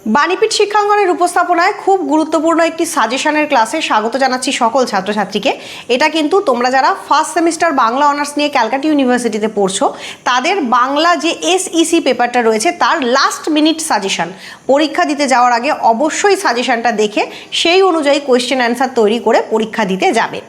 বাণীপীঠ শিক্ষাঙ্গনের উপস্থাপনায় খুব গুরুত্বপূর্ণ একটি সাজেশনের ক্লাসে স্বাগত জানাচ্ছি সকল ছাত্রছাত্রীকে। এটা কিন্তু তোমরা যারা ফার্স্ট সেমিস্টার বাংলা অনার্স নিয়ে ক্যালকাটা ইউনিভার্সিটিতে পড়ছো তাদের বাংলা যে এসইসি পেপারটা রয়েছে তার লাস্ট মিনিট সাজেশন, পরীক্ষা দিতে যাওয়ার আগে অবশ্যই সাজেশনটা দেখে সেই অনুযায়ী কোয়েশ্চেন অ্যান্সার তৈরি করে পরীক্ষা দিতে যাবে।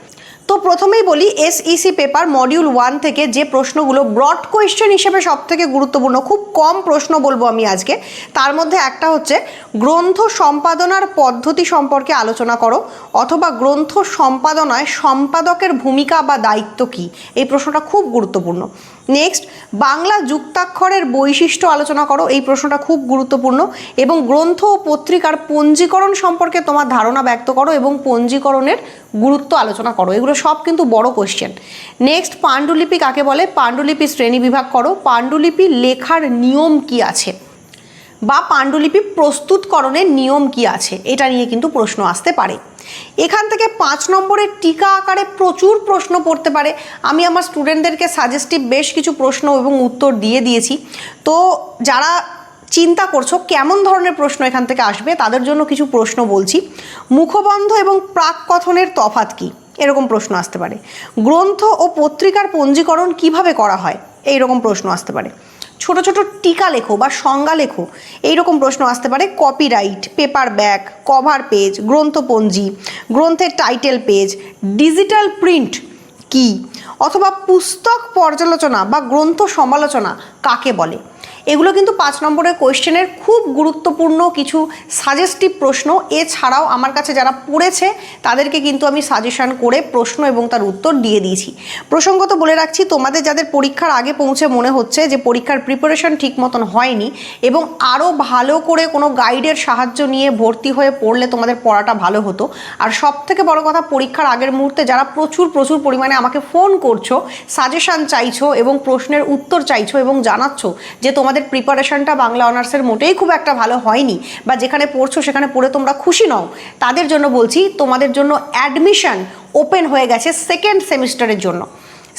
তো প্রথমেই বলি, এসইসি পেপার মডিউল 1 থেকে যে প্রশ্নগুলো ব্রড কোয়েশ্চেন হিসেবে সবথেকে গুরুত্বপূর্ণ, খুব কম প্রশ্ন বলবো আমি আজকে, তার মধ্যে একটা হচ্ছে গ্রন্থ সম্পাদনার পদ্ধতি সম্পর্কে আলোচনা করো, অথবা গ্রন্থ সম্পাদনায় সম্পাদকের ভূমিকা বা দায়িত্ব কী, এই প্রশ্নটা খুব গুরুত্বপূর্ণ। নেক্সট, বাংলা যুক্তাক্ষরের বৈশিষ্ট্য আলোচনা করো, এই প্রশ্নটা খুব গুরুত্বপূর্ণ। এবং গ্রন্থ ও পত্রিকার পঞ্জীকরণ সম্পর্কে তোমার ধারণা ব্যক্ত করো এবং পঞ্জীকরণের গুরুত্ব আলোচনা করো। এগুলো সব কিন্তু বড় কোয়েশ্চেন। নেক্সট, পাণ্ডুলিপি কাকে বলে, পাণ্ডুলিপি শ্রেণী বিভাগ করো। পাণ্ডুলিপি লেখার নিয়ম কি আছে বা পাণ্ডুলিপি প্রস্তুতকরণের নিয়ম কি আছে, এটা নিয়ে কিন্তু প্রশ্ন আসতে পারে। এখান থেকে 5 নম্বরের টিকা আকারে প্রচুর প্রশ্ন পড়তে পারে। আমি আমার স্টুডেন্টদেরকে সাজেস্টিভ বেশ কিছু প্রশ্ন এবং উত্তর দিয়ে দিয়েছি। তো যারা চিন্তা করছো কেমন ধরনের প্রশ্ন এখান থেকে আসবে, তাদের জন্য কিছু প্রশ্ন বলছি। মুখবন্ধ এবং প্রাককথনের তফাৎ কী, এরকম প্রশ্ন আসতে পারে। গ্রন্থ ও পত্রিকার পঞ্জীকরণ কিভাবে করা হয়, এইরকম প্রশ্ন আসতে পারে। ছোট ছোট টিকা লেখো বা সংজ্ঞা লেখো, এইরকম প্রশ্ন আসতে পারে। Copyright, paper back, cover page, গ্রন্থপঞ্জি, গ্রন্থের টাইটেল পেজ, ডিজিটাল প্রিন্ট কি, অথবা পুস্তক পর্যালোচনা বা গ্রন্থ সমালোচনা কাকে বলে। এগুলো কিন্তু 5 নম্বরের কোয়েশ্চেনের খুব গুরুত্বপূর্ণ কিছু সাজেস্টিভ প্রশ্ন। এছাড়াও আমার কাছে যারা পড়েছে তাদেরকে কিন্তু আমি সাজেশন করে প্রশ্ন এবং তার উত্তর দিয়ে দিয়েছি। প্রসঙ্গত বলে রাখছি, তোমাদের যাদের পরীক্ষার আগে পৌঁছে মনে হচ্ছে যে পরীক্ষার প্রিপারেশন ঠিক মতন হয়নি এবং আরও ভালো করে কোনো গাইডের সাহায্য নিয়ে ভর্তি হয়ে পড়লে তোমাদের পড়াটা ভালো হতো। আর সবথেকে বড় কথা, পরীক্ষার আগের মুহূর্তে যারা প্রচুর পরিমাণে আমাকে ফোন করছো, সাজেশন চাইছো এবং প্রশ্নের উত্তর চাইছো এবং জানাচ্ছ যে তোমাদের প্রিপারেশনটা বাংলা অনার্সের মোটেই খুব একটা ভালো হয়নি বা যেখানে পড়ছো সেখানে পড়ে তোমরা খুশি নও, তাদের জন্য বলছি তোমাদের জন্য অ্যাডমিশন ওপেন হয়ে গেছে সেকেন্ড সেমিস্টারের জন্য।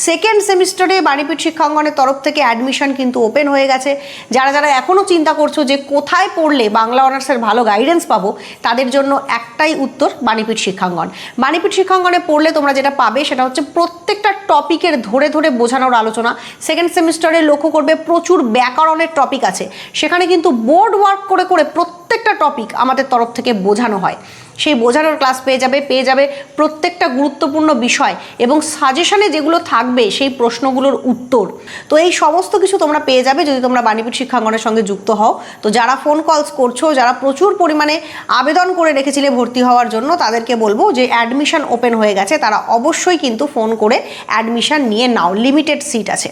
সেকেন্ড সেমিস্টারে বাণীপীঠ শিক্ষাঙ্গনের তরফ থেকে অ্যাডমিশন কিন্তু ওপেন হয়ে গেছে। যারা যারা এখনও চিন্তা করছো যে কোথায় পড়লে বাংলা অনার্সের ভালো গাইডেন্স পাবো, তাদের জন্য একটাই উত্তর, বাণীপীঠ শিক্ষাঙ্গন। বাণীপীঠ শিক্ষাঙ্গনে পড়লে তোমরা যেটা পাবে সেটা হচ্ছে প্রত্যেকটা টপিকের ধরে ধরে বোঝানোর আলোচনা। সেকেন্ড সেমিস্টারে লক্ষ্য করবে প্রচুর ব্যাকরণের টপিক আছে, সেখানে কিন্তু বোর্ড ওয়ার্ক করে করে প্রত্যেকটা টপিক আমাদের তরফ থেকে বোঝানো হয়। সেই বোঝানোর ক্লাস পেয়ে যাবে প্রত্যেকটা গুরুত্বপূর্ণ বিষয় এবং সাজেশনে যেগুলো থাকবে সেই প্রশ্নগুলোর উত্তর। তো এই সমস্ত কিছু তোমরা পেয়ে যাবে যদি তোমরা বাণীপীঠ শিক্ষাঙ্গনের সঙ্গে যুক্ত হও। তো যারা ফোন কলস করছো, যারা প্রচুর পরিমাণে আবেদন করে রেখেছিলে ভর্তি হওয়ার জন্য, তাদেরকে বলবো যে অ্যাডমিশন ওপেন হয়ে গেছে, তারা অবশ্যই কিন্তু ফোন করে অ্যাডমিশন নিয়ে নাও, লিমিটেড সিট আছে।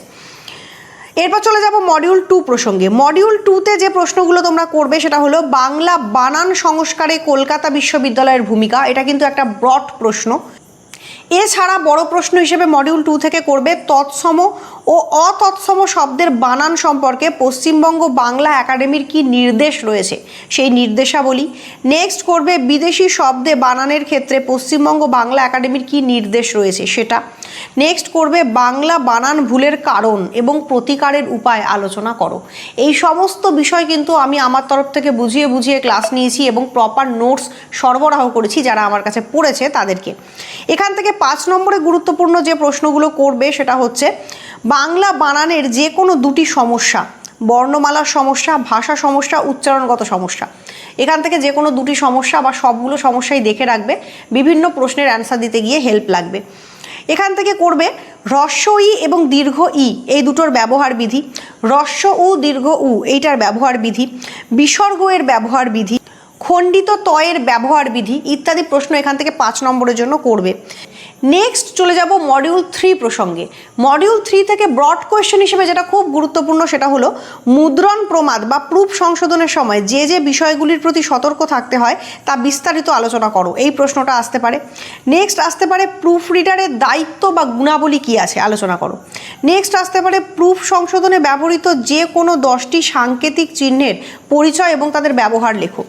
এরপর চলে যাব মডিউল 2 প্রসঙ্গে। মডিউল 2তে যে প্রশ্নগুলো তোমরা করবে সেটা হলো বাংলা বানান সংস্কারে কলকাতা বিশ্ববিদ্যালয়ের ভূমিকা। এটা কিন্তু একটা ব্রড প্রশ্ন। এছাড়া বড় প্রশ্ন হিসেবে মডিউল 2 থেকে করবে তৎসম ও অতৎসম শব্দের বানান সম্পর্কে পশ্চিমবঙ্গ বাংলা একাডেমির কি নির্দেশ রয়েছে, সেই নির্দেশাবলী। নেক্সট করবে বিদেশি শব্দে বানানের ক্ষেত্রে পশ্চিমবঙ্গ বাংলা একাডেমির কি নির্দেশ রয়েছে সেটা। নেক্সট করবে বাংলা বানান ভুলের কারণ এবং প্রতিকারের উপায় আলোচনা করো। এই সমস্ত বিষয় কিন্তু আমি আমার তরফ থেকে বুঝিয়ে ক্লাস নিয়েছি এবং প্রপার নোটস সরবরাহ করেছি যারা আমার কাছে পড়েছে তাদেরকে। এখান থেকে 5 নম্বরে গুরুত্বপূর্ণ যে প্রশ্নগুলো করবে সেটা হচ্ছে বাংলা বানানের যে কোনো দুটি সমস্যা, বর্ণমালার সমস্যা, ভাষা সমস্যা, উচ্চারণগত সমস্যা, এখান থেকে যে কোনো দুটি সমস্যা বা সবগুলো সমস্যাই দেখে রাখবে, বিভিন্ন প্রশ্নের অ্যান্সার দিতে গিয়ে হেল্প লাগবে। এখান থেকে করবে হ্রস্ব ই এবং দীর্ঘ ই এই দুটোর ব্যবহার বিধি, হ্রস্ব উ দীর্ঘ উ এইটার ব্যবহার বিধি, বিসর্গ এর ব্যবহার বিধি, খণ্ডিত তয়ের ব্যবহার বিধি ইত্যাদি প্রশ্ন এখান থেকে 5 নম্বরের জন্য করবে। নেক্সট চলে যাব মডিউল 3 প্রসঙ্গে। মডিউল 3 থেকে ব্রড কোয়েশ্চেন হিসেবে যেটা খুব গুরুত্বপূর্ণ সেটা হলো মুদ্রণ প্রমাদ বা প্রুফ সংশোধনের সময় যে যে বিষয়গুলির প্রতি সতর্ক থাকতে হয় তা বিস্তারিত আলোচনা করো, এই প্রশ্নটা আসতে পারে। নেক্সট আসতে পারে প্রুফ রিডারের দায়িত্ব বা গুণাবলী কী আছে, আলোচনা করো। নেক্সট আসতে পারে প্রুফ সংশোধনে ব্যবহৃত যে কোনো 10টি সাংকেতিক চিহ্নের পরিচয় এবং তাদের ব্যবহার লেখো।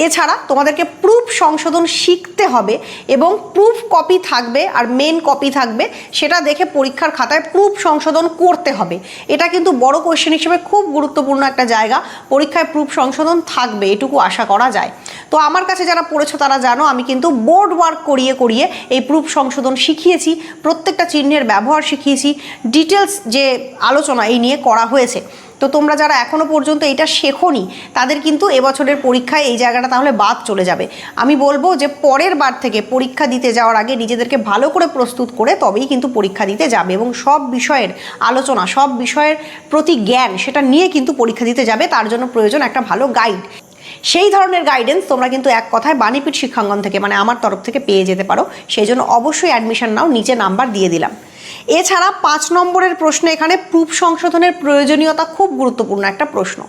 এছাড়া তোমাদেরকে প্রুফ সংশোধন শিখতে হবে এবং প্রুফ কপি থাকবে আর মেন কপি থাকবে, সেটা দেখে পরীক্ষার খাতায় প্রুফ সংশোধন করতে হবে। এটা কিন্তু বড় কোয়েশ্চেন হিসেবে খুব গুরুত্বপূর্ণ একটা জায়গা, পরীক্ষায় প্রুফ সংশোধন থাকবে এটুকু আশা করা যায়। তো আমার কাছে যারা পড়েছো তারা জানো আমি কিন্তু বোর্ড ওয়ার্ক করিয়ে করিয়ে এই প্রুফ সংশোধন শিখিয়েছি, প্রত্যেকটা চিহ্নের ব্যবহার শিখিয়েছি, ডিটেলস যে আলোচনা এই নিয়ে করা হয়েছে। তো তোমরা যারা এখনও পর্যন্ত এটা শেখোনি তাদের কিন্তু এবছরের পরীক্ষায় এই জায়গাটা তাহলে বাদ চলে যাবে। আমি বলবো যে পরের বার থেকে পরীক্ষা দিতে যাওয়ার আগে নিজেদেরকে ভালো করে প্রস্তুত করে তবেই কিন্তু পরীক্ষা দিতে যাবে এবং সব বিষয়ের আলোচনা, সব বিষয়ের প্রতি জ্ঞান সেটা নিয়ে কিন্তু পরীক্ষা দিতে যাবে। তার জন্য প্রয়োজন একটা ভালো গাইড। সেই ধরনের গাইডেন্স তোমরা কিন্তু এক কথায় বাণীপীঠ শিক্ষাঙ্গন থেকে মানে আমার তরফ থেকে পেয়ে যেতে পারো। সেই জন্য অবশ্যই অ্যাডমিশন নাও, নিচে নাম্বার দিয়ে দিলাম। এছাড়া 5 নম্বরের প্রশ্ন, এখানে প্রুফ সংশোধনের প্রয়োজনীয়তা খুব গুরুত্বপূর্ণ একটা প্রশ্ন।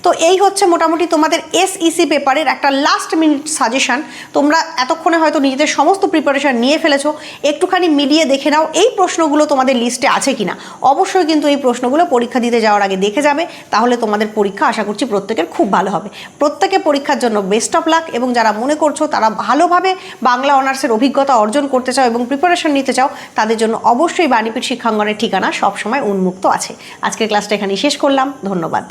তো এই হচ্ছে মোটামুটি তোমাদের এসইসি পেপারের একটা লাস্ট মিনিট সাজেশন। তোমরা এতক্ষণে হয়তো নিজেদের সমস্ত প্রিপারেশন নিয়ে ফেলেছো, একটুখানি মিলিয়ে দেখে নাও এই প্রশ্নগুলো তোমাদের লিস্টে আছে কিনা। অবশ্যই কিন্তু এই প্রশ্নগুলো পরীক্ষা দিতে যাওয়ার আগে দেখে যাবে, তাহলে তোমাদের পরীক্ষা আশা করছি প্রত্যেকের খুব ভালো হবে। প্রত্যেকে পরীক্ষার জন্য বেস্ট অফ লাক, এবং যারা মনে করছো তারা ভালোভাবে বাংলা অনার্সের অভিজ্ঞতা অর্জন করতে চাও এবং প্রিপারেশন নিতে চাও, তাদের জন্য অবশ্যই বাণীপীঠ শিক্ষাঙ্গনের ঠিকানা সবসময় উন্মুক্ত আছে। আজকের ক্লাসটা এখানেই শেষ করলাম, ধন্যবাদ।